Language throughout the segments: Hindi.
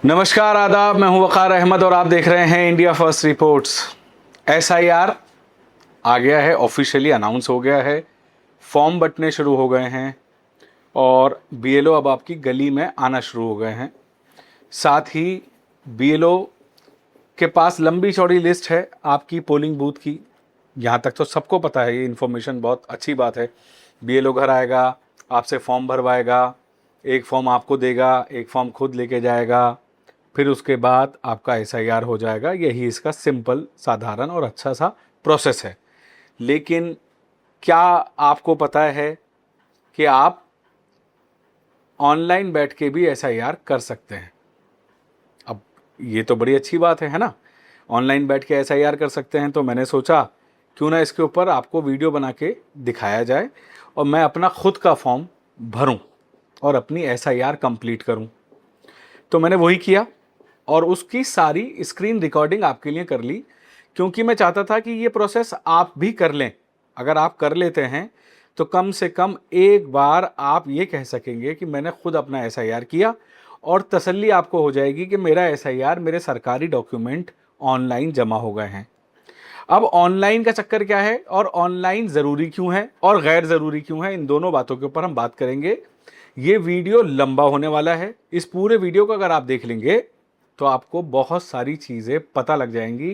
नमस्कार, आदाब। मैं हूं वकार अहमद और आप देख रहे हैं इंडिया फर्स्ट रिपोर्ट्स। एसआईआर आ गया है, ऑफिशियली अनाउंस हो गया है, फॉर्म बंटने शुरू हो गए हैं और बीएलओ अब आपकी गली में आना शुरू हो गए हैं। साथ ही बीएलओ के पास लंबी चौड़ी लिस्ट है आपकी पोलिंग बूथ की। यहाँ तक तो सबको पता है, ये इन्फॉर्मेशन बहुत अच्छी बात है। बीएलओ घर आएगा, आपसे फॉर्म भरवाएगा, एक फॉर्म आपको देगा, एक फॉर्म खुद लेके जाएगा, फिर उसके बाद आपका एसआईआर हो जाएगा। यही इसका सिंपल, साधारण और अच्छा सा प्रोसेस है। लेकिन क्या आपको पता है कि आप ऑनलाइन बैठ के भी एसआईआर कर सकते हैं? अब ये तो बड़ी अच्छी बात है ना। ऑनलाइन बैठ के एसआईआर कर सकते हैं, तो मैंने सोचा क्यों ना इसके ऊपर आपको वीडियो बना के दिखाया जाए और मैं अपना खुद का फॉर्म भरूं और अपनी एसआईआर कंप्लीट करूं। तो मैंने वही किया और उसकी सारी स्क्रीन रिकॉर्डिंग आपके लिए कर ली, क्योंकि मैं चाहता था कि ये प्रोसेस आप भी कर लें। अगर आप कर लेते हैं तो कम से कम एक बार आप ये कह सकेंगे कि मैंने खुद अपना एसआईआर किया, और तसल्ली आपको हो जाएगी कि मेरा एसआईआर, मेरे सरकारी डॉक्यूमेंट ऑनलाइन जमा हो गए हैं। अब ऑनलाइन का चक्कर क्या है और ऑनलाइन ज़रूरी क्यों है और गैर ज़रूरी क्यों है, इन दोनों बातों के ऊपर हम बात करेंगे। ये वीडियो लंबा होने वाला है। इस पूरे वीडियो को अगर आप देख लेंगे तो आपको बहुत सारी चीज़ें पता लग जाएंगी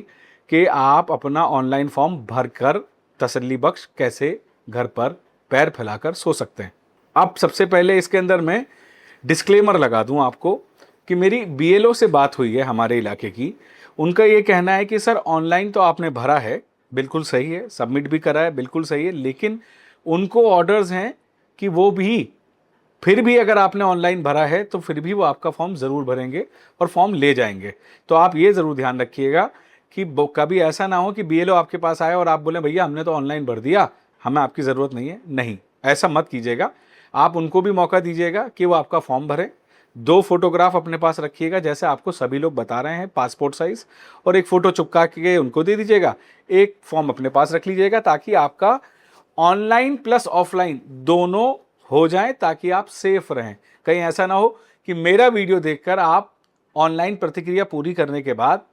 कि आप अपना ऑनलाइन फॉर्म भरकर तसल्ली बख्श कैसे घर पर पैर फैलाकर सो सकते हैं। अब सबसे पहले इसके अंदर मैं डिस्क्लेमर लगा दूं आपको कि मेरी बीएलओ से बात हुई है हमारे इलाके की। उनका ये कहना है कि सर, ऑनलाइन तो आपने भरा है, बिल्कुल सही है, सबमिट भी करा है, बिल्कुल सही है, लेकिन उनको ऑर्डर्स हैं कि वो भी फिर भी अगर आपने ऑनलाइन भरा है तो फिर भी वो आपका फॉर्म ज़रूर भरेंगे और फॉर्म ले जाएंगे। तो आप ये ज़रूर ध्यान रखिएगा कि कभी ऐसा ना हो कि बीएलओ आपके पास आए और आप बोलें भैया हमने तो ऑनलाइन भर दिया, हमें आपकी ज़रूरत नहीं है। नहीं, ऐसा मत कीजिएगा। आप उनको भी मौका दीजिएगा कि वो आपका फॉर्म भरें। 2 फोटोग्राफ अपने पास रखिएगा, जैसे आपको सभी लोग बता रहे हैं, पासपोर्ट साइज़, और एक फ़ोटो चिपका के उनको दे दीजिएगा। एक फॉर्म अपने पास रख लीजिएगा ताकि आपका ऑनलाइन प्लस ऑफलाइन दोनों हो जाए, ताकि आप सेफ रहें। कहीं ऐसा ना हो कि मेरा वीडियो देखकर आप ऑनलाइन प्रतिक्रिया पूरी करने के बाद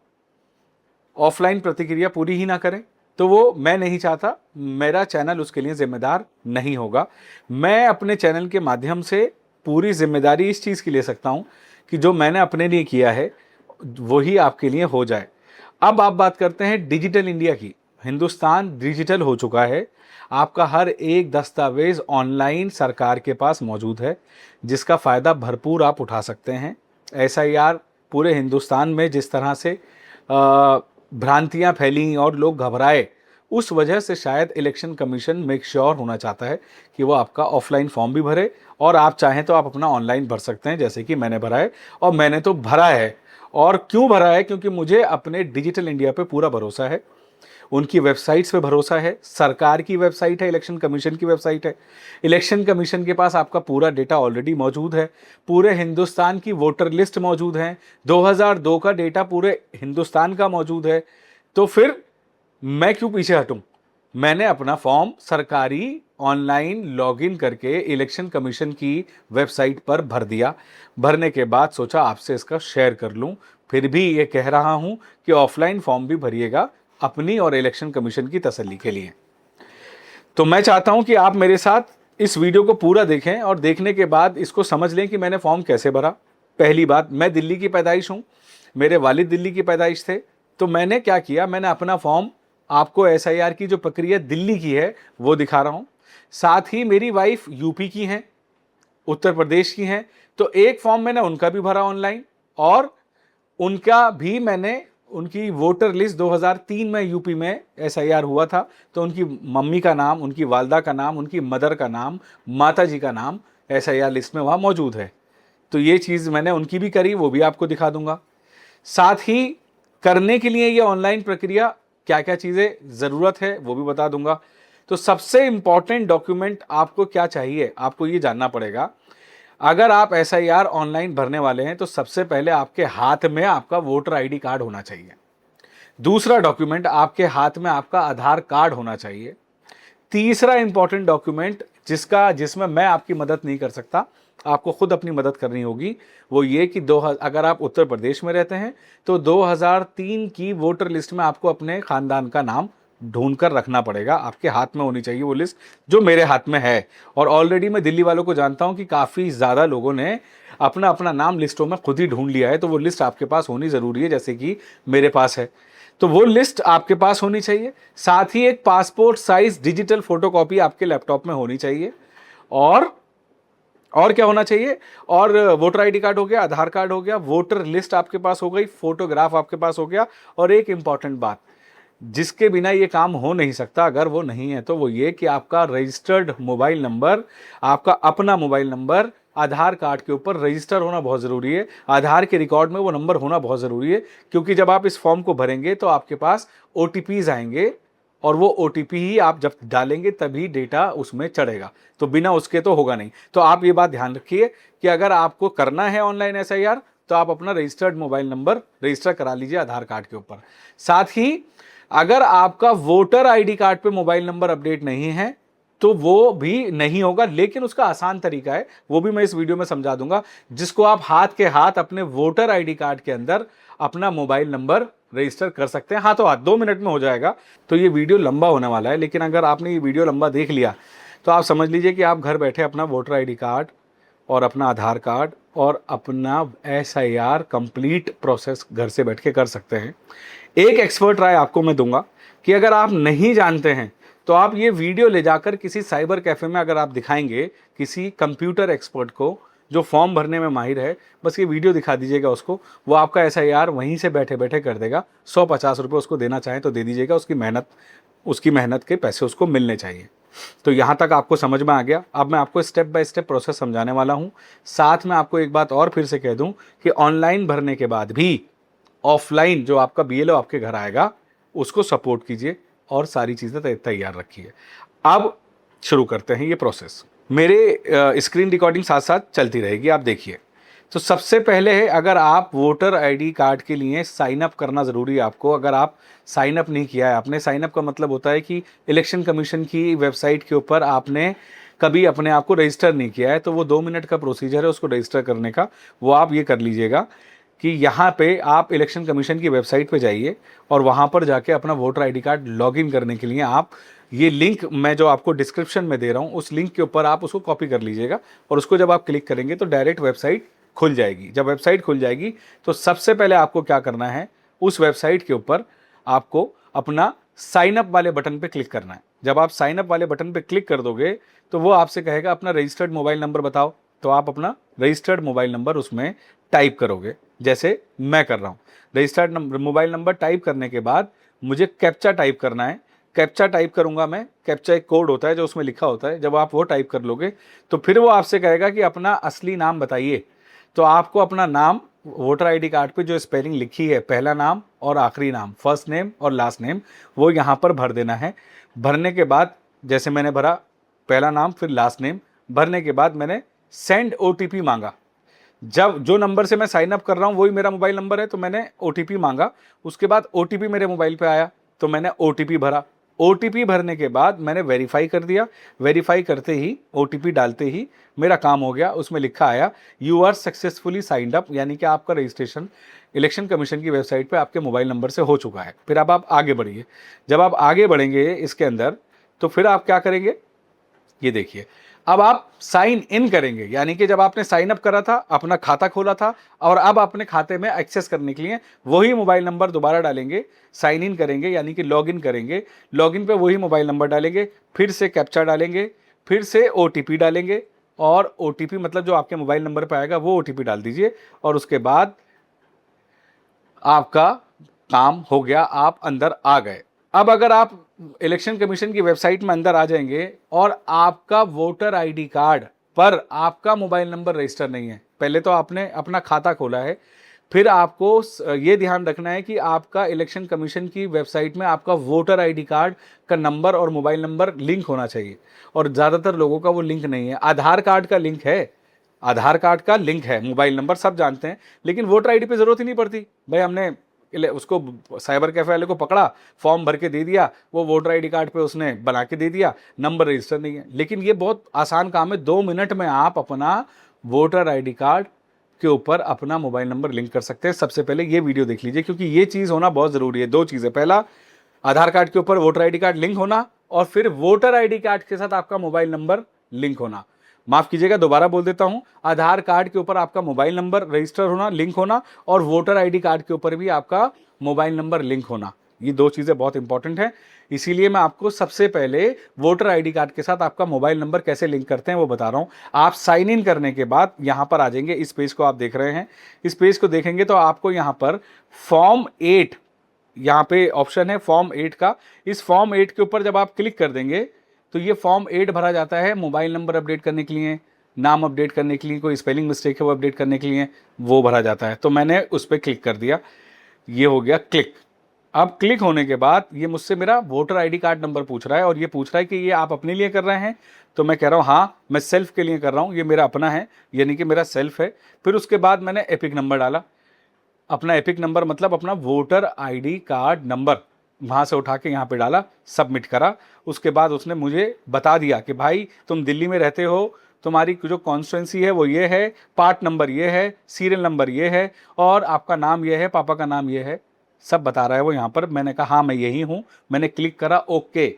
ऑफलाइन प्रतिक्रिया पूरी ही ना करें, तो वो मैं नहीं चाहता। मेरा चैनल उसके लिए जिम्मेदार नहीं होगा। मैं अपने चैनल के माध्यम से पूरी जिम्मेदारी इस चीज़ की ले सकता हूं कि जो मैंने अपने लिए किया है वही आपके लिए हो जाए। अब आप बात करते हैं डिजिटल इंडिया की। हिंदुस्तान डिजिटल हो चुका है। आपका हर एक दस्तावेज ऑनलाइन सरकार के पास मौजूद है, जिसका फ़ायदा भरपूर आप उठा सकते हैं। एसआईआर पूरे हिंदुस्तान में जिस तरह से भ्रांतियां फैली और लोग घबराए, उस वजह से शायद इलेक्शन कमीशन मेक श्योर होना चाहता है कि वो आपका ऑफलाइन फॉर्म भी भरे, और आप चाहें तो आप अपना ऑनलाइन भर सकते हैं, जैसे कि मैंने भरा है। और मैंने तो भरा है। और क्यों भरा है? क्योंकि मुझे अपने डिजिटल इंडिया पे पूरा भरोसा है, उनकी वेबसाइट्स पे भरोसा है। सरकार की वेबसाइट है, इलेक्शन कमीशन की वेबसाइट है। इलेक्शन कमीशन के पास आपका पूरा डेटा ऑलरेडी मौजूद है। पूरे हिंदुस्तान की वोटर लिस्ट मौजूद है। 2002 का डेटा पूरे हिंदुस्तान का मौजूद है। तो फिर मैं क्यों पीछे हटूं? मैंने अपना फॉर्म सरकारी ऑनलाइन लॉगिन करके इलेक्शन कमीशन की वेबसाइट पर भर दिया। भरने के बाद सोचा आपसे इसका शेयर कर लूं। फिर भी ये कह रहा हूं कि ऑफलाइन फॉर्म भी भरिएगा अपनी और इलेक्शन कमीशन की तसल्ली के लिए। तो मैं चाहता हूं कि आप मेरे साथ इस वीडियो को पूरा देखें और देखने के बाद इसको समझ लें कि मैंने फॉर्म कैसे भरा। पहली बात, मैं दिल्ली की पैदाइश हूं, मेरे वालिद दिल्ली की पैदाइश थे। तो मैंने क्या किया, मैंने अपना फॉर्म, आपको एसआईआर की जो प्रक्रिया दिल्ली की है वो दिखा रहा हूं। साथ ही मेरी वाइफ यूपी की हैं, उत्तर प्रदेश की हैं, तो एक फॉर्म मैंने उनका भी भरा ऑनलाइन, और उनका भी मैंने, उनकी वोटर लिस्ट 2003 में यूपी में एसआईआर हुआ था, तो उनकी मम्मी का नाम, उनकी वालदा का नाम, उनकी मदर का नाम, माता जी का नाम एसआईआर लिस्ट में वहाँ मौजूद है। तो ये चीज़ मैंने उनकी भी करी, वो भी आपको दिखा दूंगा। साथ ही करने के लिए ये ऑनलाइन प्रक्रिया क्या क्या चीज़ें ज़रूरत है वो भी बता दूंगा। तो सबसे इम्पॉर्टेंट डॉक्यूमेंट आपको क्या चाहिए, आपको ये जानना पड़ेगा। अगर आप एसआईआर ऑनलाइन भरने वाले हैं तो सबसे पहले आपके हाथ में आपका वोटर आईडी कार्ड होना चाहिए। दूसरा डॉक्यूमेंट, आपके हाथ में आपका आधार कार्ड होना चाहिए। तीसरा इंपॉर्टेंट डॉक्यूमेंट जिसमें मैं आपकी मदद नहीं कर सकता, आपको खुद अपनी मदद करनी होगी। वो ये कि अगर आप उत्तर प्रदेश में रहते हैं तो 2003 की वोटर लिस्ट में आपको अपने खानदान का नाम ढूंढ कर रखना पड़ेगा, आपके हाथ में होनी चाहिए वो लिस्ट, जो मेरे हाथ में है। और ऑलरेडी मैं दिल्ली वालों को जानता हूं कि काफ़ी ज़्यादा लोगों ने अपना अपना नाम लिस्टों में खुद ही ढूंढ लिया है, तो वो लिस्ट आपके पास होनी ज़रूरी है, जैसे कि मेरे पास है। तो वो लिस्ट आपके पास होनी चाहिए। साथ ही एक पासपोर्ट साइज डिजिटल फोटोकॉपी आपके लैपटॉप में होनी चाहिए। और क्या होना चाहिए? और वोटर आईडी कार्ड हो गया, आधार कार्ड हो गया, वोटर लिस्ट आपके पास हो गई, फोटोग्राफ आपके पास हो गया। और एक इंपॉर्टेंट बात जिसके बिना ये काम हो नहीं सकता, अगर वो नहीं है, तो वो ये कि आपका रजिस्टर्ड मोबाइल नंबर, आपका अपना मोबाइल नंबर आधार कार्ड के ऊपर रजिस्टर होना बहुत ज़रूरी है। आधार के रिकॉर्ड में वो नंबर होना बहुत ज़रूरी है, क्योंकि जब आप इस फॉर्म को भरेंगे तो आपके पास OTPs आएंगे, और वो OTP ही आप जब डालेंगे तभी डेटा उसमें चढ़ेगा, तो बिना उसके तो होगा नहीं। तो आप ये बात ध्यान रखिए कि अगर आपको करना है ऑनलाइन SIR तो आप अपना रजिस्टर्ड मोबाइल नंबर रजिस्टर करा लीजिए आधार कार्ड के ऊपर। साथ ही अगर आपका वोटर आईडी कार्ड पे मोबाइल नंबर अपडेट नहीं है तो वो भी नहीं होगा, लेकिन उसका आसान तरीका है, वो भी मैं इस वीडियो में समझा दूंगा, जिसको आप हाथ के हाथ अपने वोटर आईडी कार्ड के अंदर अपना मोबाइल नंबर रजिस्टर कर सकते हैं, हाथों हाथ, 2 मिनट में हो जाएगा। तो ये वीडियो लंबा होने वाला है, लेकिन अगर आपने ये वीडियो लंबा देख लिया तो आप समझ लीजिए कि आप घर बैठे अपना वोटर आईडी कार्ड और अपना आधार कार्ड और अपना SIR कंप्लीट प्रोसेस घर से बैठ के कर सकते हैं। एक एक्सपर्ट राय आपको मैं दूंगा कि अगर आप नहीं जानते हैं तो आप ये वीडियो ले जाकर किसी साइबर कैफे में अगर आप दिखाएंगे किसी कंप्यूटर एक्सपर्ट को जो फॉर्म भरने में माहिर है, बस ये वीडियो दिखा दीजिएगा उसको, वो आपका SIR वहीं से बैठे बैठे कर देगा। 150 रुपये उसको देना चाहें तो दे दीजिएगा, उसकी मेहनत के पैसे उसको मिलने चाहिए। तो यहाँ तक आपको समझ में आ गया। अब मैं आपको स्टेप बाय स्टेप प्रोसेस समझाने वाला हूँ। साथ में आपको एक बात और फिर से कह दूँ कि ऑनलाइन भरने के बाद भी ऑफलाइन जो आपका BLO आपके घर आएगा उसको सपोर्ट कीजिए और सारी चीज़ें तैयार रखिए। अब शुरू करते हैं ये प्रोसेस। मेरे स्क्रीन रिकॉर्डिंग साथ साथ चलती रहेगी, आप देखिए। तो सबसे पहले है, अगर आप वोटर आईडी कार्ड के लिए साइन अप करना ज़रूरी है आपको। अगर आप साइन अप नहीं किया है आपने, साइन अप का मतलब होता है कि इलेक्शन कमीशन की वेबसाइट के ऊपर आपने कभी अपने आप को रजिस्टर नहीं किया है, तो वो 2 मिनट का प्रोसीजर है उसको रजिस्टर करने का। वो आप ये कर लीजिएगा कि यहाँ पे आप इलेक्शन कमीशन की वेबसाइट पे जाइए और वहाँ पर जाके अपना वोटर आईडी कार्ड लॉगिन करने के लिए आप ये लिंक मैं जो आपको डिस्क्रिप्शन में दे रहा हूँ उस लिंक के ऊपर आप उसको कॉपी कर लीजिएगा, और उसको जब आप क्लिक करेंगे तो डायरेक्ट वेबसाइट खुल जाएगी। जब वेबसाइट खुल जाएगी तो सबसे पहले आपको क्या करना है, उस वेबसाइट के ऊपर आपको अपना साइन अप वाले बटन पे क्लिक करना है। जब आप साइन अप वाले बटन पे क्लिक कर दोगे तो वो आपसे कहेगा अपना रजिस्टर्ड मोबाइल नंबर बताओ, तो आप अपना रजिस्टर्ड मोबाइल नंबर उसमें टाइप करोगे, जैसे मैं कर रहा हूँ। रजिस्टर्ड मोबाइल नंबर टाइप करने के बाद मुझे कैप्चा टाइप करना है। कैप्चा टाइप करूंगा मैं, कैप्चा एक कोड होता है जो उसमें लिखा होता है, जब आप वो टाइप कर लोगे तो फिर वो आपसे कहेगा कि अपना असली नाम बताइए। तो आपको अपना नाम वोटर आईडी कार्ड पे जो स्पेलिंग लिखी है, पहला नाम और आखिरी नाम, फर्स्ट नेम और लास्ट नेम, वो यहाँ पर भर देना है। भरने के बाद जैसे मैंने भरा पहला नाम फिर लास्ट नेम, भरने के बाद मैंने सेंड OTP मांगा। जब जो नंबर से मैं साइन अप कर रहा हूँ वही मेरा मोबाइल नंबर है, तो मैंने OTP मांगा। उसके बाद OTP मेरे मोबाइल पे आया तो मैंने OTP भरा। OTP भरने के बाद मैंने वेरीफाई कर दिया। वेरीफाई करते ही, OTP डालते ही मेरा काम हो गया। उसमें लिखा आया you are successfully signed up, यानी कि आपका रजिस्ट्रेशन इलेक्शन कमीशन की वेबसाइट पे आपके मोबाइल नंबर से हो चुका है। फिर अब आप आगे बढ़िए। जब आप आगे बढ़ेंगे इसके अंदर तो फिर आप क्या करेंगे, ये देखिए। अब आप साइन इन करेंगे, यानी कि जब आपने साइन अप करा था, अपना खाता खोला था, और अब अपने खाते में एक्सेस करने के लिए वही मोबाइल नंबर दोबारा डालेंगे, साइन इन करेंगे यानी कि लॉगिन करेंगे। लॉगिन पे वही मोबाइल नंबर डालेंगे, फिर से कैप्चा डालेंगे, फिर से OTP डालेंगे, और OTP मतलब जो आपके मोबाइल नंबर पर आएगा वो OTP डाल दीजिए, और उसके बाद आपका काम हो गया, आप अंदर आ गए। अब अगर आप इलेक्शन कमीशन की वेबसाइट में अंदर आ जाएंगे और आपका वोटर आईडी कार्ड पर आपका मोबाइल नंबर रजिस्टर नहीं है, पहले तो आपने अपना खाता खोला है, फिर आपको ये ध्यान रखना है कि आपका इलेक्शन कमीशन की वेबसाइट में आपका वोटर आईडी कार्ड का नंबर और मोबाइल नंबर लिंक होना चाहिए, और ज़्यादातर लोगों का वो लिंक नहीं है। आधार कार्ड का लिंक है, आधार कार्ड का लिंक है, मोबाइल नंबर सब जानते हैं, लेकिन वोटर आईडी पे ज़रूरत ही नहीं पड़ती। भाई हमने उसको साइबर कैफे वाले को पकड़ा, फॉर्म भर के दे दिया, वो वोटर आईडी कार्ड पे उसने बना के दे दिया, नंबर रजिस्टर नहीं है। लेकिन ये बहुत आसान काम है, 2 मिनट में आप अपना वोटर आईडी कार्ड के ऊपर अपना मोबाइल नंबर लिंक कर सकते हैं। सबसे पहले ये वीडियो देख लीजिए, क्योंकि ये चीज़ होना बहुत ज़रूरी है। दो चीज़ें, पहला आधार कार्ड के ऊपर वोटर आईडी कार्ड लिंक होना, और फिर वोटर आईडी कार्ड के साथ आपका मोबाइल नंबर लिंक होना। माफ कीजिएगा, दोबारा बोल देता हूं, आधार कार्ड के ऊपर आपका मोबाइल नंबर रजिस्टर होना, लिंक होना, और वोटर आईडी कार्ड के ऊपर भी आपका मोबाइल नंबर लिंक होना। ये दो चीज़ें बहुत इंपॉर्टेंट हैं। इसीलिए मैं आपको सबसे पहले वोटर आईडी कार्ड के साथ आपका मोबाइल नंबर कैसे लिंक करते हैं वो बता रहा हूं। आप साइन इन करने के बाद यहां पर आ जाएंगे, इस पेज को आप देख रहे हैं। इस पेज को देखेंगे तो आपको यहां पर फॉर्म 8, यहाँ पे ऑप्शन है फॉर्म 8 का। इस फॉर्म 8 के ऊपर जब आप क्लिक कर देंगे तो ये फॉर्म 8 भरा जाता है मोबाइल नंबर अपडेट करने के लिए, नाम अपडेट करने के लिए, कोई स्पेलिंग मिस्टेक है वो अपडेट करने के लिए, वो भरा जाता है। तो मैंने उस पर क्लिक कर दिया, ये हो गया क्लिक। अब क्लिक होने के बाद ये मुझसे मेरा वोटर आईडी कार्ड नंबर पूछ रहा है, और ये पूछ रहा है कि ये आप अपने लिए कर रहे हैं। तो मैं कह रहा हूँ हाँ, मैं सेल्फ के लिए कर रहा हूँ, ये मेरा अपना है, यानी कि मेरा सेल्फ है। फिर उसके बाद मैंने एपिक नंबर डाला, अपना एपिक नंबर मतलब अपना वोटर आईडी कार्ड नंबर वहाँ से उठा के यहाँ पे डाला, सबमिट करा। उसके बाद उसने मुझे बता दिया कि भाई तुम दिल्ली में रहते हो, तुम्हारी जो कॉन्स्टिट्यूंसी है वो ये है, पार्ट नंबर ये है, सीरियल नंबर ये है, और आपका नाम ये है, पापा का नाम ये है, सब बता रहा है वो यहाँ पर। मैंने कहा हाँ मैं यही हूँ, मैंने क्लिक करा ओके।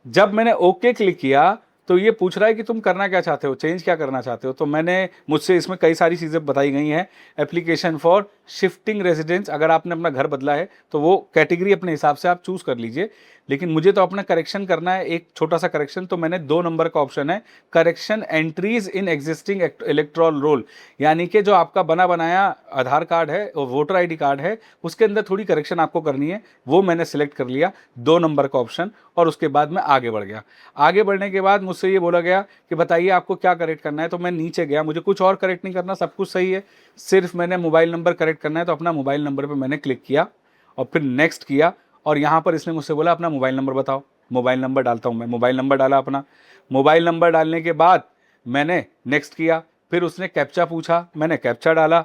जब मैंने ओके क्लिक किया तो ये पूछ रहा है कि तुम करना क्या चाहते हो, चेंज क्या करना चाहते हो। तो मुझसे इसमें कई सारी चीज़ें बताई गई हैं। एप्लीकेशन फॉर शिफ्टिंग रेजिडेंस, अगर आपने अपना घर बदला है तो वो कैटेगरी अपने हिसाब से आप चूज़ कर लीजिए, लेकिन मुझे तो अपना करेक्शन करना है, एक छोटा सा करेक्शन। तो मैंने 2 नंबर का ऑप्शन है, correction entries in existing electoral roll, यानी कि जो आपका बना बनाया आधार कार्ड है और वोटर आईडी कार्ड है उसके अंदर थोड़ी करेक्शन आपको करनी है, वो मैंने सिलेक्ट कर लिया, 2 नंबर का ऑप्शन। और उसके बाद मैं आगे बढ़ गया। आगे बढ़ने के बाद मुझसे ये बोला गया कि बताइए आपको क्या करेक्ट करना है। तो मैं नीचे गया, मुझे कुछ और करेक्ट नहीं करना, सब कुछ सही है, सिर्फ मैंने मोबाइल नंबर करेक्ट करना है। तो अपना मोबाइल नंबर पे मैंने क्लिक किया और फिर नेक्स्ट किया, और यहाँ पर इसने मुझसे बोला अपना मोबाइल नंबर बताओ। मोबाइल नंबर डालता हूँ, मैं मोबाइल नंबर डाला अपना। मोबाइल नंबर डालने के बाद मैंने नेक्स्ट किया, फिर उसने कैप्चा पूछा, मैंने कैप्चा डाला।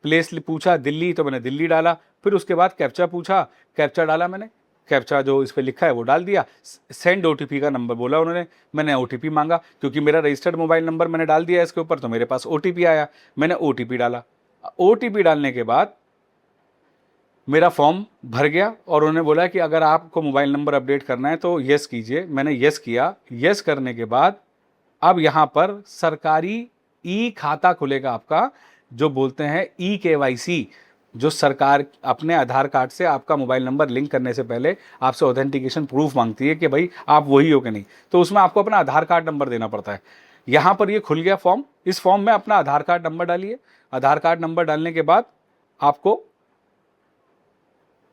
प्लेस पूछा दिल्ली, तो मैंने दिल्ली डाला। फिर उसके बाद कैप्चा पूछा, कैप्चा डाला मैंने, कैप्चा जो इस पर लिखा है वो डाल दिया। सेंड ओटीपी का नंबर बोला उन्होंने, मैंने ओटीपी मांगा, क्योंकि मेरा रजिस्टर्ड मोबाइल नंबर मैंने डाल दिया इसके ऊपर, तो मेरे पास ओटीपी आया, मैंने ओटीपी डाला। ओटीपी डालने के बाद मेरा फॉर्म भर गया, और उन्होंने बोला कि अगर आपको मोबाइल नंबर अपडेट करना है तो यस कीजिए। मैंने यस किया। यस करने के बाद अब यहाँ पर सरकारी ई खाता खुलेगा आपका, जो बोलते हैं ई केवाईसी, जो सरकार अपने आधार कार्ड से आपका मोबाइल नंबर लिंक करने से पहले आपसे ऑथेंटिकेशन प्रूफ मांगती है कि भाई आप वही हो कि नहीं। तो उसमें आपको अपना आधार कार्ड नंबर देना पड़ता है। यहाँ पर ये खुल गया फॉर्म। इस फॉर्म में अपना आधार कार्ड नंबर डालिए। आधार कार्ड नंबर डालने के बाद आपको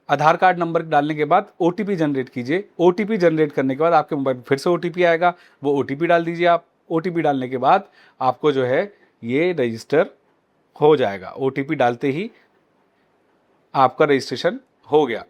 आधार कार्ड नंबर डालने के बाद ओटीपी जनरेट कीजिए। ओटीपी जनरेट करने के बाद आपके मोबाइल पर फिर से ओटीपी आएगा, वो ओटीपी डाल दीजिए आप। ओटीपी डालने के बाद आपको जो है ये रजिस्टर हो जाएगा। ओटीपी डालते ही आपका रजिस्ट्रेशन हो गया।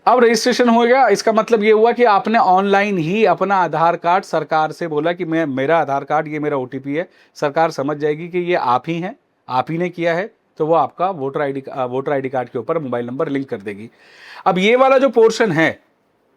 अब रजिस्ट्रेशन हो गया, इसका मतलब ये हुआ कि आपने ऑनलाइन ही अपना आधार कार्ड, सरकार से बोला कि मैं मेरा आधार कार्ड, ये मेरा ओटीपी है। सरकार समझ जाएगी कि ये आप ही हैं, आप ही ने किया है, तो वो आपका वोटर आईडी कार्ड के ऊपर मोबाइल नंबर लिंक कर देगी। अब ये वाला जो पोर्शन है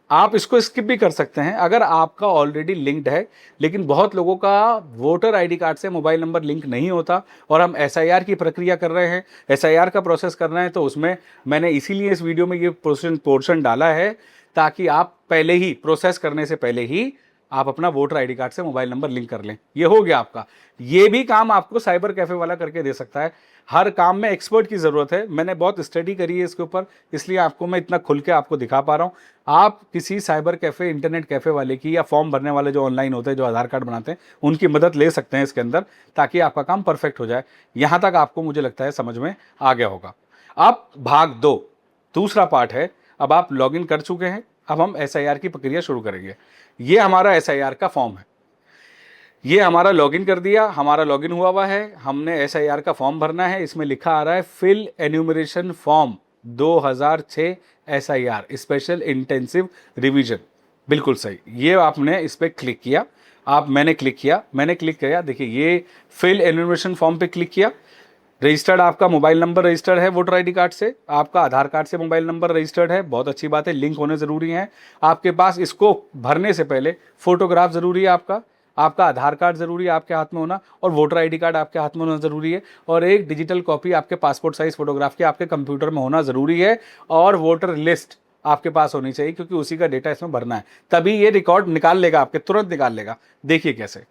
आप इसको स्किप भी कर सकते हैं अगर आपका ऑलरेडी लिंक्ड है, लेकिन बहुत लोगों का वोटर आईडी कार्ड से मोबाइल नंबर लिंक नहीं होता और हम एसआईआर की प्रक्रिया कर रहे हैं, एसआईआर का प्रोसेस कर रहे हैं। तो उसमें मैंने इसीलिए इस वीडियो में ये पोर्शन डाला है ताकि आप पहले ही प्रोसेस करने से पहले ही आप अपना वोटर आईडी कार्ड से मोबाइल नंबर लिंक कर लें। ये हो गया आपका। ये भी काम आपको साइबर कैफे वाला करके दे सकता है। हर काम में एक्सपर्ट की ज़रूरत है। मैंने बहुत स्टडी करी है इसके ऊपर, इसलिए आपको मैं इतना खुल के आपको दिखा पा रहा हूँ। आप किसी साइबर कैफे, इंटरनेट कैफे वाले की, या फॉर्म भरने वाले जो ऑनलाइन होते हैं, जो आधार कार्ड बनाते हैं, उनकी मदद ले सकते हैं इसके अंदर, ताकि आपका काम परफेक्ट हो जाए। यहाँ तक आपको मुझे लगता है समझ में आ गया होगा। अब भाग 2 दूसरा पार्ट है। अब आप लॉगिन कर चुके हैं, अब हम एसआईआर की प्रक्रिया शुरू करेंगे। ये हमारा एसआईआर का फॉर्म है। ये हमारा लॉगिन कर दिया, हमारा लॉगिन हुआ है। हमने एसआईआर का फॉर्म भरना है। इसमें लिखा आ रहा है fill enumeration form 2006 SIR special intensive revision. बिल्कुल सही। ये आपने इस पर क्लिक किया। मैंने क्लिक किया। देखिए ये फिल एन्यूमरेशन फॉर्म पे क्लिक किया। रजिस्टर्ड आपका मोबाइल नंबर रजिस्टर्ड है वोटर आईडी कार्ड से, आपका आधार कार्ड से मोबाइल नंबर रजिस्टर्ड है, बहुत अच्छी बात है, लिंक होने ज़रूरी है आपके पास। इसको भरने से पहले फोटोग्राफ ज़रूरी है आपका, आपका आधार कार्ड ज़रूरी है आपके हाथ में होना, और वोटर आईडी कार्ड आपके हाथ में होना ज़रूरी है, और एक डिजिटल कॉपी आपके पासपोर्ट साइज़ फोटोग्राफ की आपके कंप्यूटर में होना ज़रूरी है, और वोटर लिस्ट आपके पास होनी चाहिए क्योंकि उसी का डेटा इसमें भरना है, तभी ये रिकॉर्ड निकाल लेगा आपके, तुरंत निकाल लेगा। देखिए कैसे।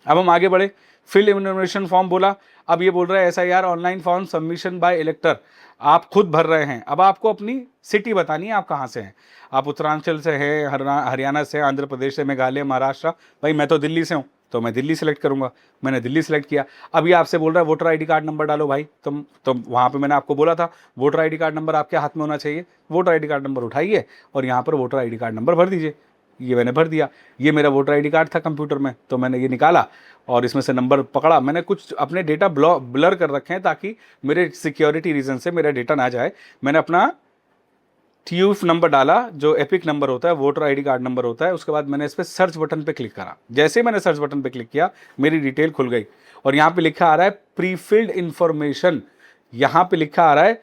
अब हम आगे बढ़े। फिल इन्फॉर्मेशन फॉर्म बोला, अब ये बोल रहा है SIR online form submission by elector, आप खुद भर रहे हैं। अब आपको अपनी सिटी बतानी है, आप कहाँ से हैं। आप उत्तरांचल से हैं, हरियाणा से, आंध्र प्रदेश से, मेघालय, महाराष्ट्र। भाई मैं तो दिल्ली से हूँ तो मैं दिल्ली सेलेक्ट करूंगा, मैंने दिल्ली सेलेक्ट किया। अब ये आपसे बोल रहा है वोटर आईडी कार्ड नंबर डालो भाई, तो वहाँ पे मैंने आपको बोला था वोटर आईडी कार्ड नंबर आपके हाथ में होना चाहिए। वोटर आईडी कार्ड नंबर उठाइए और यहाँ पर वोटर आईडी कार्ड नंबर भर दीजिए। ये मैंने भर दिया, ये मेरा वोटर आईडी कार्ड था कंप्यूटर में, तो मैंने ये निकाला और इसमें से नंबर पकड़ा। मैंने कुछ अपने डेटा ब्लर कर रखे हैं ताकि मेरे सिक्योरिटी रीजन से मेरा डेटा ना जाए। मैंने अपना TUF नंबर डाला, जो एपिक नंबर होता है, वोटर आईडी कार्ड नंबर होता है। उसके बाद मैंने इस पर सर्च बटन पे क्लिक करा। जैसे ही मैंने सर्च बटन पे क्लिक किया मेरी डिटेल खुल गई और यहाँ पे लिखा आ रहा है प्रीफिल्ड इंफॉर्मेशन। यहाँ पे लिखा आ रहा है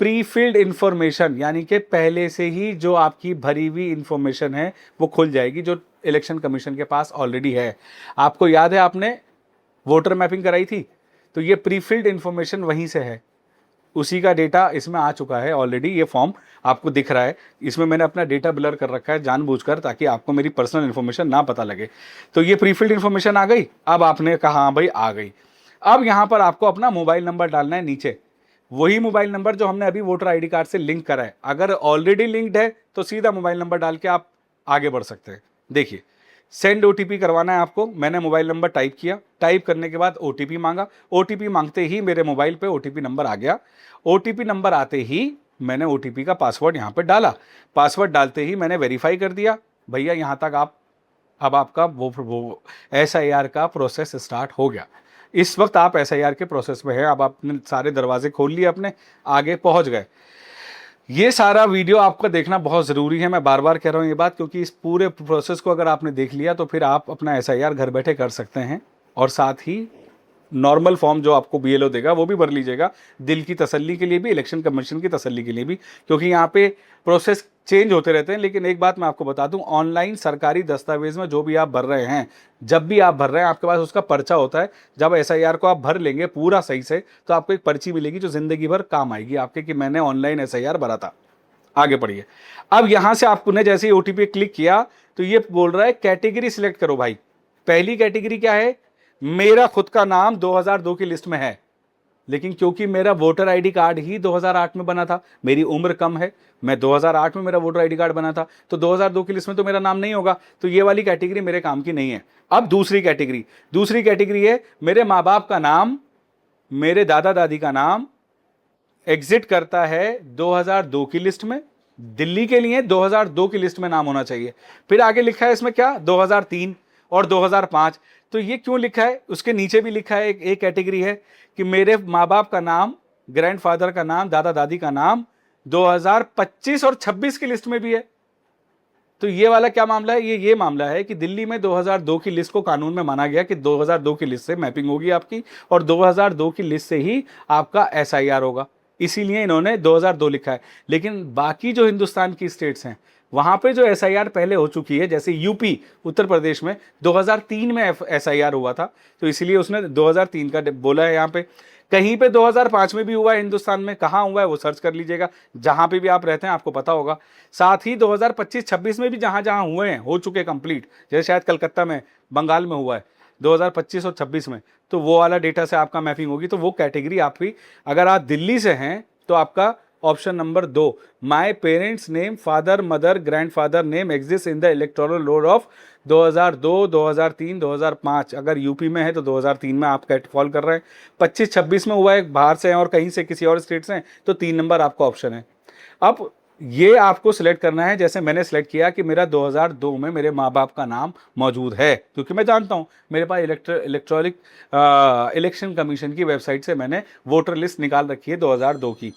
प्रीफिल्ड इंफॉर्मेशन, यानी कि पहले से ही जो आपकी भरी हुई इंफॉर्मेशन है वो खुल जाएगी, जो इलेक्शन कमीशन के पास ऑलरेडी है। आपको याद है आपने वोटर मैपिंग कराई थी, तो ये प्रीफिल्ड इंफॉर्मेशन वहीं से है, उसी का डेटा इसमें आ चुका है ऑलरेडी। ये फॉर्म आपको दिख रहा है, इसमें मैंने अपना डेटा ब्लर कर रखा है जानबूझकर, ताकि आपको मेरी पर्सनल इन्फॉर्मेशन ना पता लगे। तो ये प्रीफिल्ड इन्फॉर्मेशन आ गई। अब आपने कहा हाँ भाई आ गई। अब यहाँ पर आपको अपना मोबाइल नंबर डालना है नीचे, वही मोबाइल नंबर जो हमने अभी वोटर आईडी कार्ड से लिंक करा है। अगर ऑलरेडी लिंक्ड है तो सीधा मोबाइल नंबर डाल के आप आगे बढ़ सकते हैं। देखिए, सेंड OTP करवाना है आपको। मैंने मोबाइल नंबर टाइप किया, टाइप करने के बाद OTP मांगा। OTP मांगते ही मेरे मोबाइल पे OTP नंबर आ गया। OTP नंबर आते ही मैंने OTP का पासवर्ड यहाँ पे डाला। पासवर्ड डालते ही मैंने वेरीफाई कर दिया, भैया यहाँ तक आप, अब आपका वो SIR का प्रोसेस स्टार्ट हो गया। इस वक्त आप SIR के प्रोसेस में हैं। अब आपने सारे दरवाजे खोल लिए, अपने आगे पहुंच गए। ये सारा वीडियो आपका देखना बहुत ज़रूरी है। मैं बार बार कह रहा हूँ ये बात, क्योंकि इस पूरे प्रोसेस को अगर आपने देख लिया तो फिर आप अपना SIR घर बैठे कर सकते हैं, और साथ ही नॉर्मल फॉर्म जो आपको BLO देगा वो भी भर लीजिएगा, दिल की तसल्ली के लिए भी, इलेक्शन कमीशन की तसल्ली के लिए भी, क्योंकि यहाँ पे प्रोसेस चेंज होते रहते हैं। लेकिन एक बात मैं आपको बता दूं, ऑनलाइन सरकारी दस्तावेज में जो भी आप भर रहे हैं, जब भी आप भर रहे हैं आपके पास उसका पर्चा होता है। जब SIR को आप भर लेंगे पूरा सही से तो आपको एक पर्ची मिलेगी जो जिंदगी भर काम आएगी आपके, कि मैंने ऑनलाइन SIR भरा था। आगे पढ़िए। अब यहाँ से आपने जैसे ही OTP क्लिक किया तो ये बोल रहा है कैटेगरी सिलेक्ट करो भाई। पहली कैटेगरी क्या है, मेरा खुद का नाम 2002 की लिस्ट में है, लेकिन क्योंकि मेरा वोटर आईडी कार्ड ही 2008 में बना था, मेरी उम्र कम है, मैं 2008 में मेरा वोटर आईडी कार्ड बना था, तो 2002 की लिस्ट में तो मेरा नाम नहीं होगा, तो ये वाली कैटेगरी मेरे काम की नहीं है। अब दूसरी कैटेगरी है मेरे माँ बाप का नाम, मेरे दादा दादी का नाम एग्जिट करता है 2002 की लिस्ट में। दिल्ली के लिए 2002 की लिस्ट में नाम होना चाहिए। फिर आगे लिखा है इसमें क्या, 2003 और 2005। तो ये क्यों लिखा है, उसके नीचे भी लिखा है एक कैटेगरी है कि मेरे माँ बाप का नाम, ग्रैंडफादर का नाम, दादा दादी का नाम 2025 और 26 की लिस्ट में भी है। तो ये वाला क्या मामला है, ये मामला है कि दिल्ली में 2002 की लिस्ट को कानून में माना गया कि 2002 की लिस्ट से मैपिंग होगी आपकी, और 2002 की लिस्ट से ही आपका SIR होगा, इसीलिए इन्होंने 2002 लिखा है। लेकिन बाकी जो हिंदुस्तान की स्टेट्स हैं वहां पे जो SIR पहले हो चुकी है, जैसे UP उत्तर प्रदेश में 2003 में SIR हुआ था, तो इसीलिए उसने 2003 का बोला है। यहाँ पे कहीं पे 2005 में भी हुआ है हिंदुस्तान में, कहाँ हुआ है वो सर्च कर लीजिएगा, जहां पे भी आप रहते हैं आपको पता होगा। साथ ही 2025-26 में भी जहां जहां हुए हैं, हो चुके कंप्लीट, जैसे शायद कलकत्ता में, बंगाल में हुआ है 2025 और 26 में, तो वो वाला डेटा से आपका मैपिंग होगी। तो वो कैटेगरी आपकी, अगर आप दिल्ली से हैं तो आपका option number 2, my parents name, father mother grandfather name exist in the electoral roll of 2002, 2003, 2005। अगर यूपी में है तो 2003 में आप फॉल कर रहे हैं। 25-26 में हुआ है, बाहर से हैं और कहीं से किसी और स्टेट से हैं, तो 3 नंबर आपका ऑप्शन है। अब ये आपको सिलेक्ट करना है, जैसे मैंने सिलेक्ट किया कि मेरा 2002 में मेरे माँ बाप का नाम मौजूद है, क्योंकि मैं जानता हूँ मेरे पास इलेक्ट्रॉनिक इलेक्शन कमीशन की वेबसाइट से मैंने वोटर लिस्ट निकाल रखी है 2002 की।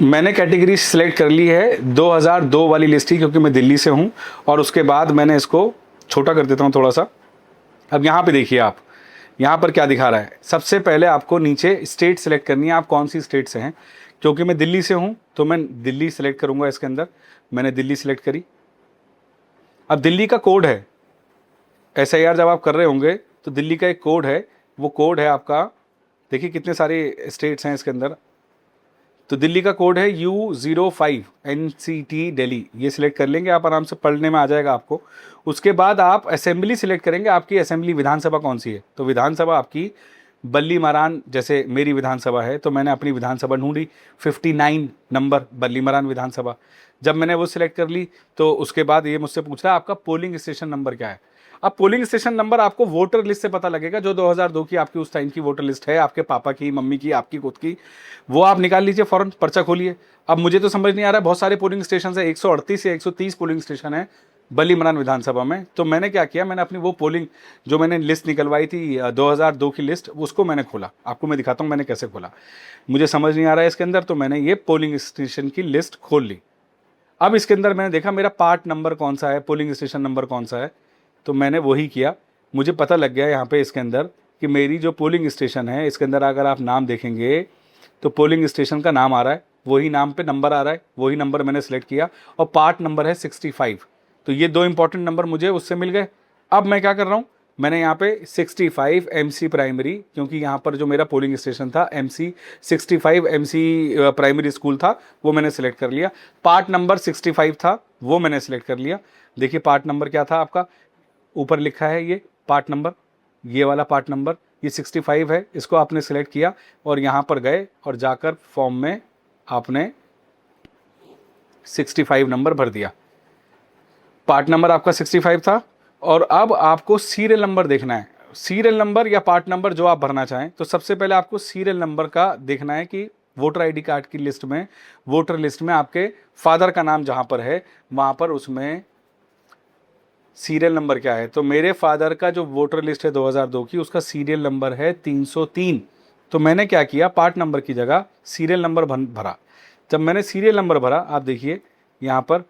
मैंने कैटेगरी सिलेक्ट कर ली है 2002 वाली लिस्ट ही, क्योंकि मैं दिल्ली से हूँ। और उसके बाद मैंने इसको छोटा कर देता हूँ थोड़ा सा। अब यहाँ पे देखिए आप, यहाँ पर क्या दिखा रहा है, सबसे पहले आपको नीचे स्टेट सेलेक्ट करनी है, आप कौन सी स्टेट से हैं। क्योंकि मैं दिल्ली से हूँ तो मैं दिल्ली सेलेक्ट करूँगा इसके अंदर। मैंने दिल्ली सेलेक्ट करी। अब दिल्ली का कोड है, SIR जब आप कर रहे होंगे तो दिल्ली का एक कोड है, वो कोड है आपका, देखिए कितने सारे स्टेट्स हैं इसके अंदर। तो दिल्ली का कोड है U05 NCT दिल्ली, ये सिलेक्ट कर लेंगे आप, आराम से पढ़ने में आ जाएगा आपको। उसके बाद आप असेंबली सिलेक्ट करेंगे, आपकी असेंबली विधानसभा कौन सी है। तो विधानसभा आपकी बल्ली मारान, जैसे मेरी विधानसभा है तो मैंने अपनी विधानसभा ढूंढी, 59 नंबर बल्ली मारान विधानसभा। जब मैंने वो सिलेक्ट कर ली तो उसके बाद ये मुझसे पूछ रहा है आपका पोलिंग स्टेशन नंबर क्या है। अब पोलिंग स्टेशन नंबर आपको वोटर लिस्ट से पता लगेगा, जो 2002 की आपकी उस टाइम की वोटर लिस्ट है, आपके पापा की, मम्मी की, आपकी खुद की, वो आप निकाल लीजिए फ़ौरन, पर्चा खोलिए। अब मुझे तो समझ नहीं आ रहा है, बहुत सारे पोलिंग स्टेशन है, 138 से 130 पोलिंग स्टेशन है बल्ली मरान विधानसभा में। तो मैंने क्या किया, मैंने अपनी वो पोलिंग जो मैंने लिस्ट निकलवाई थी 2002 की लिस्ट, उसको मैंने खोला। आपको मैं दिखाता हूँ मैंने कैसे खोला, मुझे समझ नहीं आ रहा है इसके अंदर, तो मैंने ये पोलिंग स्टेशन की लिस्ट खोल ली। अब इसके अंदर मैंने देखा मेरा पार्ट नंबर कौन सा है, पोलिंग स्टेशन नंबर कौन सा है, तो मैंने वही किया। मुझे पता लग गया यहाँ पे इसके अंदर कि मेरी जो पोलिंग स्टेशन है, इसके अंदर अगर आप नाम देखेंगे तो पोलिंग स्टेशन का नाम आ रहा है, वही नाम पे नंबर आ रहा है, वही नंबर मैंने सेलेक्ट किया और पार्ट नंबर है 65। तो ये दो इंपॉर्टेंट नंबर मुझे उससे मिल गए। अब मैं क्या कर रहा हूँ, मैंने यहाँ पे 65 MC प्राइमरी, क्योंकि यहाँ पर जो मेरा पोलिंग स्टेशन था MC 65 MC प्राइमरी स्कूल था, वो मैंने सेलेक्ट कर लिया। पार्ट नंबर 65 था, वो मैंने सेलेक्ट कर लिया। देखिए पार्ट नंबर क्या था आपका, ऊपर लिखा है ये पार्ट नंबर, ये वाला पार्ट नंबर, ये 65 है, इसको आपने सेलेक्ट किया और यहाँ पर गए और जाकर फॉर्म में आपने 65 नंबर भर दिया। पार्ट नंबर आपका 65 था और अब आपको सीरियल नंबर देखना है, सीरियल नंबर या पार्ट नंबर जो आप भरना चाहें। तो सबसे पहले आपको सीरियल नंबर का देखना है कि वोटर ID कार्ड की लिस्ट में, वोटर लिस्ट में आपके फादर का नाम जहाँ पर है वहाँ पर उसमें सीरियल नंबर क्या है। तो मेरे फादर का जो वोटर लिस्ट है 2002 की, उसका सीरियल नंबर है 303। तो मैंने क्या किया, पार्ट नंबर की जगह सीरियल नंबर भरा। जब मैंने सीरियल नंबर भरा, आप देखिए यहाँ पर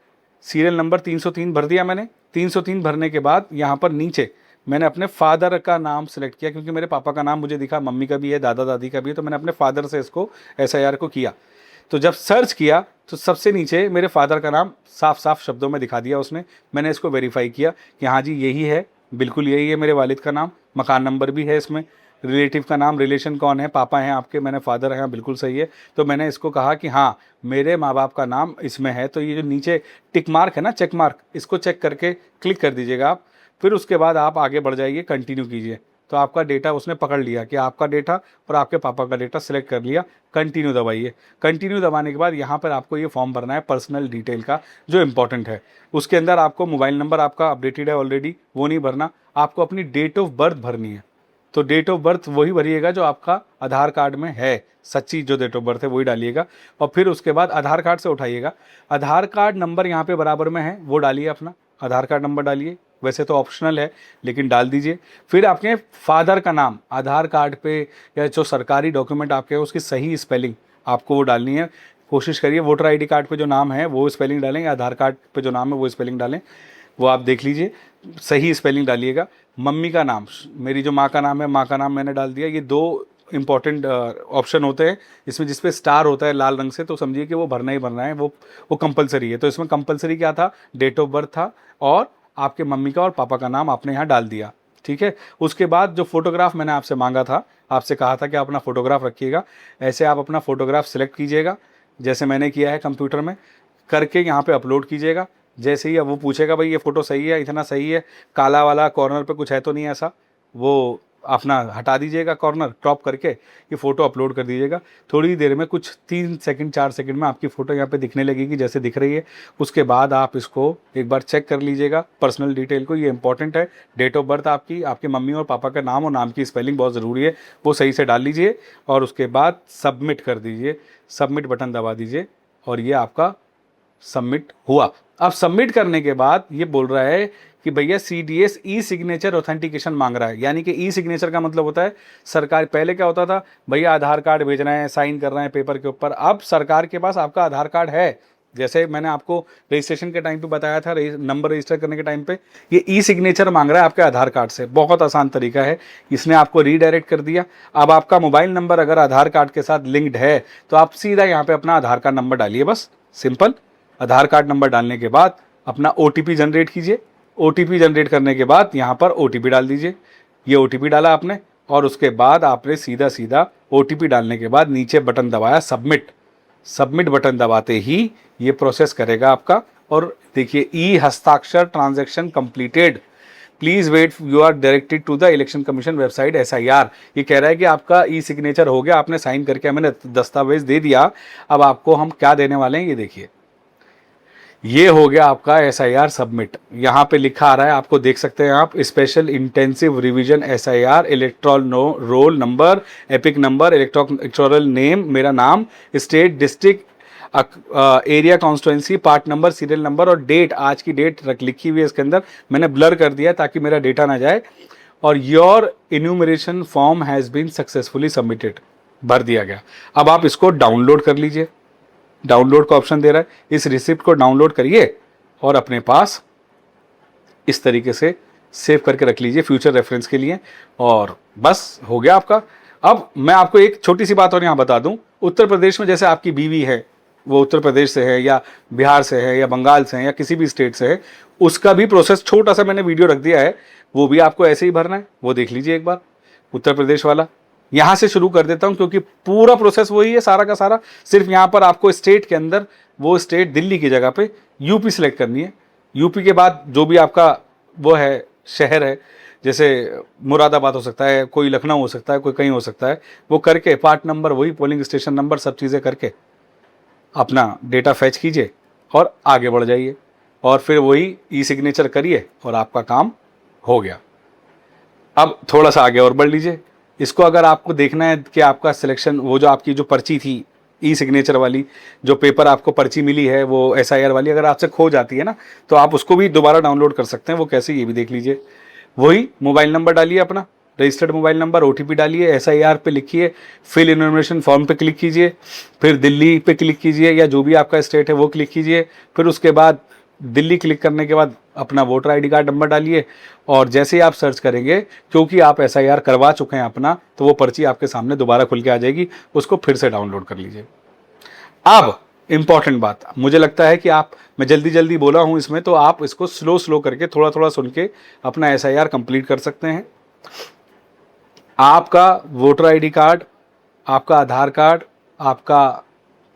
सीरियल नंबर 303 भर दिया मैंने। 303 भरने के बाद यहाँ पर नीचे मैंने अपने फादर का नाम सेलेक्ट किया, क्योंकि मेरे पापा का नाम मुझे दिखा, मम्मी का भी है, दादा दादी का भी है, तो मैंने अपने फादर से इसको SIR को किया। तो जब सर्च किया तो सबसे नीचे मेरे फादर का नाम साफ साफ शब्दों में दिखा दिया उसने। मैंने इसको वेरीफाई किया कि हाँ जी यही है, बिल्कुल यही है मेरे वालिद का नाम, मकान नंबर भी है इसमें, रिलेटिव का नाम, रिलेशन कौन है, पापा हैं आपके, मैंने फादर हैं, बिल्कुल सही है। तो मैंने इसको कहा कि हाँ मेरे माँ बाप का नाम इसमें है। तो ये जो नीचे टिक मार्क है ना, चेक मार्क, इसको चेक करके क्लिक कर दीजिएगा आप। फिर उसके बाद आप आगे बढ़ जाइए, कंटिन्यू कीजिए। तो आपका डेटा उसने पकड़ लिया कि आपका डेटा और आपके पापा का डेटा सेलेक्ट कर लिया, कंटिन्यू दबाइए। कंटिन्यू दबाने के बाद यहाँ पर आपको ये फॉर्म भरना है पर्सनल डिटेल का, जो इंपॉर्टेंट है। उसके अंदर आपको मोबाइल नंबर आपका अपडेटेड है ऑलरेडी, वो नहीं भरना, आपको अपनी डेट ऑफ बर्थ भरनी है। तो डेट ऑफ बर्थ वही भरिएगा जो आपका आधार कार्ड में है, सच्ची जो डेट ऑफ बर्थ है वही डालिएगा। और फिर उसके बाद आधार कार्ड से उठाइएगा, आधार कार्ड नंबर यहाँ पे बराबर में है वो डालिए, अपना आधार कार्ड नंबर डालिए, वैसे तो ऑप्शनल है लेकिन डाल दीजिए। फिर आपके फादर का नाम आधार कार्ड पे या जो सरकारी डॉक्यूमेंट आपके है उसकी सही स्पेलिंग आपको वो डालनी है। कोशिश करिए वोटर ID कार्ड पे जो नाम है वो स्पेलिंग डालें, आधार कार्ड पे जो नाम है वो स्पेलिंग डालें, वो आप देख लीजिए, सही स्पेलिंग डालिएगा। मम्मी का नाम, मेरी जो माँ का नाम है, माँ का नाम मैंने डाल दिया। ये दो इंपॉर्टेंट ऑप्शन होते हैं इसमें, जिस पे स्टार होता है लाल रंग से, तो समझिए कि वो भरना ही भरना है, वो कंपलसरी है। तो इसमें कंपलसरी क्या था, डेट ऑफ बर्थ था और आपके मम्मी का और पापा का नाम आपने यहाँ डाल दिया, ठीक है। उसके बाद जो फोटोग्राफ मैंने आपसे मांगा था, आपसे कहा था कि आप अपना फोटोग्राफ रखिएगा, ऐसे आप अपना फोटोग्राफ सिलेक्ट कीजिएगा, जैसे मैंने किया है कंप्यूटर में करके यहाँ पे अपलोड कीजिएगा। जैसे ही अब वो पूछेगा भाई ये फ़ोटो सही है, इतना सही है, काला वाला कॉर्नर पे कुछ है तो नहीं ऐसा, वो अपना हटा दीजिएगा कॉर्नर, क्रॉप करके ये फ़ोटो अपलोड कर दीजिएगा। थोड़ी देर में कुछ 3 सेकंड 4 सेकंड में आपकी फ़ोटो यहाँ पे दिखने लगेगी जैसे दिख रही है। उसके बाद आप इसको एक बार चेक कर लीजिएगा पर्सनल डिटेल को, ये इंपॉर्टेंट है। डेट ऑफ बर्थ आपकी, आपके मम्मी और पापा का नाम और नाम की स्पेलिंग बहुत ज़रूरी है, वो सही से डाल लीजिए और उसके बाद सबमिट कर दीजिए, सबमिट बटन दबा दीजिए और ये आपका सबमिट हुआ। अब सबमिट करने के बाद ये बोल रहा है कि भैया CDS ई सिग्नेचर ऑथेंटिकेशन मांग रहा है। यानी कि ई सिग्नेचर का मतलब होता है सरकार, पहले क्या होता था भैया आधार कार्ड भेजना है, साइन कर रहे हैं पेपर के ऊपर, अब सरकार के पास आपका आधार कार्ड है जैसे मैंने आपको रजिस्ट्रेशन के टाइम पे बताया था, नंबर रजिस्टर करने के टाइम पे ये ई सिग्नेचर मांग रहा है आपके आधार कार्ड से। बहुत आसान तरीका है, इसने आपको रीडायरेक्ट कर दिया। अब आपका मोबाइल नंबर अगर आधार कार्ड के साथ लिंक्ड है तो आप सीधा यहाँ पे अपना आधार कार्ड नंबर डालिए, बस सिंपल। आधार कार्ड नंबर डालने के बाद अपना OTP जनरेट कीजिए। OTP जनरेट करने के बाद यहाँ पर OTP डाल दीजिए। ये OTP डाला आपने और उसके बाद आपने सीधा सीधा OTP डालने के बाद नीचे बटन दबाया सबमिट। सबमिट बटन दबाते ही ये प्रोसेस करेगा आपका। और देखिए ई हस्ताक्षर transaction completed, please wait, you are directed to the election commission website SIR। ये कह रहा है कि आपका ई सिग्नेचर हो गया, आपने साइन करके हमें दस्तावेज दे दिया। अब आपको हम क्या देने वाले हैं ये देखिए, ये हो गया आपका SIR सबमिट। यहाँ पे लिखा आ रहा है, आपको देख सकते हैं आप, special intensive revision SIR, electoral roll number, epic number, electoral name, मेरा नाम, state, district, area, constituency, part number, serial number और डेट। आज की डेट लिखी हुई है इसके अंदर, मैंने ब्लर कर दिया ताकि मेरा डेटा ना जाए। और your enumeration form has been successfully submitted, भर दिया गया। अब आप इसको डाउनलोड कर लीजिए, डाउनलोड का ऑप्शन दे रहा है, इस रिसिप्ट को डाउनलोड करिए और अपने पास इस तरीके से सेव करके रख लीजिए फ्यूचर रेफरेंस के लिए। और बस हो गया आपका। अब मैं आपको एक छोटी सी बात और यहाँ बता दूं, उत्तर प्रदेश में जैसे आपकी बीवी है, वो उत्तर प्रदेश से है या बिहार से है या बंगाल से है या किसी भी स्टेट से है, उसका भी प्रोसेस छोटा सा मैंने वीडियो रख दिया है, वो भी आपको ऐसे ही भरना है, वो देख लीजिए एक बार। उत्तर प्रदेश वाला यहाँ से शुरू कर देता हूँ क्योंकि पूरा प्रोसेस वही है सारा का सारा। सिर्फ यहाँ पर आपको स्टेट के अंदर, वो स्टेट दिल्ली की जगह पे यूपी सिलेक्ट करनी है। यूपी के बाद जो भी आपका वो है शहर है, जैसे मुरादाबाद हो सकता है, कोई लखनऊ हो सकता है, कोई कहीं हो सकता है, वो करके पार्ट नंबर वही, पोलिंग स्टेशन नंबर, सब चीज़ें करके अपना डेटा फैच कीजिए और आगे बढ़ जाइए। और फिर वही ई सिग्नेचर करिए और आपका काम हो गया। अब थोड़ा सा आगे और बढ़ लीजिए। इसको अगर आपको देखना है कि आपका सिलेक्शन, वो जो आपकी जो पर्ची थी ई सिग्नेचर वाली, जो पेपर आपको पर्ची मिली है वो SIR वाली, अगर आपसे खो जाती है ना, तो आप उसको भी दोबारा डाउनलोड कर सकते हैं। वो कैसे, ये भी देख लीजिए। वही मोबाइल नंबर डालिए अपना, रजिस्टर्ड मोबाइल नंबर, OTP डालिए, SIR पे लिखिए, फिल इन्फॉर्मेशन फॉर्म पे क्लिक कीजिए, फिर दिल्ली पे क्लिक कीजिए या जो भी आपका स्टेट है वो क्लिक कीजिए। फिर उसके बाद दिल्ली क्लिक करने के बाद अपना वोटर ID कार्ड नंबर डालिए और जैसे ही आप सर्च करेंगे, क्योंकि आप SIR करवा चुके हैं अपना, तो वो पर्ची आपके सामने दोबारा खुल के आ जाएगी, उसको फिर से डाउनलोड कर लीजिए। अब इंपॉर्टेंट बात, मुझे लगता है कि मैं जल्दी जल्दी बोला हूं इसमें, तो आप इसको स्लो स्लो करके थोड़ा थोड़ा सुन के अपना SIR कंप्लीट कर सकते हैं। आपका वोटर ID कार्ड, आपका आधार कार्ड, आपका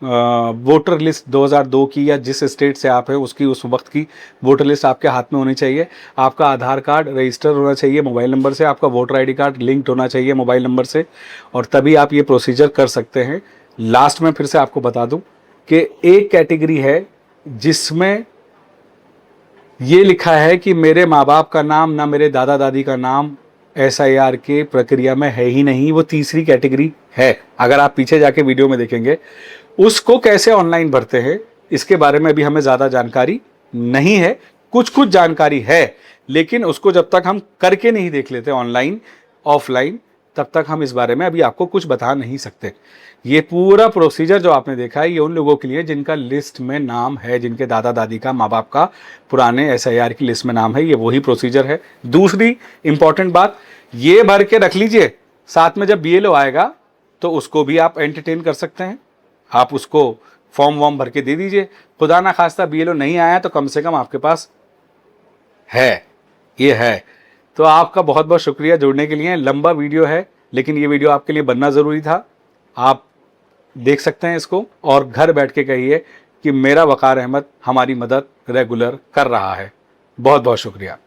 वोटर लिस्ट 2002 की या जिस स्टेट से आप हैं उसकी उस वक्त की वोटर लिस्ट आपके हाथ में होनी चाहिए। आपका आधार कार्ड रजिस्टर होना चाहिए मोबाइल नंबर से, आपका वोटर ID कार्ड लिंक्ड होना चाहिए मोबाइल नंबर से, और तभी आप ये प्रोसीजर कर सकते हैं। लास्ट में फिर से आपको बता दूं कि एक कैटेगरी है जिसमें ये लिखा है कि मेरे माँ बाप का नाम ना मेरे दादा दादी का नाम SIR के प्रक्रिया में है ही नहीं, वो तीसरी कैटेगरी है। अगर आप पीछे जाके वीडियो में देखेंगे, उसको कैसे ऑनलाइन भरते हैं इसके बारे में भी हमें ज़्यादा जानकारी नहीं है। कुछ कुछ जानकारी है, लेकिन उसको जब तक हम करके नहीं देख लेते ऑनलाइन ऑफलाइन, तब तक हम इस बारे में अभी आपको कुछ बता नहीं सकते। ये पूरा प्रोसीजर जो आपने देखा है, ये उन लोगों के लिए जिनका लिस्ट में नाम है, जिनके दादा दादी का, माँ बाप का पुराने SIR की लिस्ट में नाम है, ये वही प्रोसीजर है। दूसरी इंपॉर्टेंट बात, ये भर के रख लीजिए, साथ में जब BLO आएगा तो उसको भी आप एंटरटेन कर सकते हैं। आप उसको फॉर्म वॉर्म भर के दे दीजिए। खुदा ना खास्ता BLO नहीं आया तो कम से कम आपके पास है, ये है। तो आपका बहुत बहुत शुक्रिया जुड़ने के लिए। लंबा वीडियो है, लेकिन ये वीडियो आपके लिए बनना ज़रूरी था। आप देख सकते हैं इसको और घर बैठ के कहिए कि मेरा वकार अहमद हमारी मदद रेगुलर कर रहा है। बहुत बहुत शुक्रिया।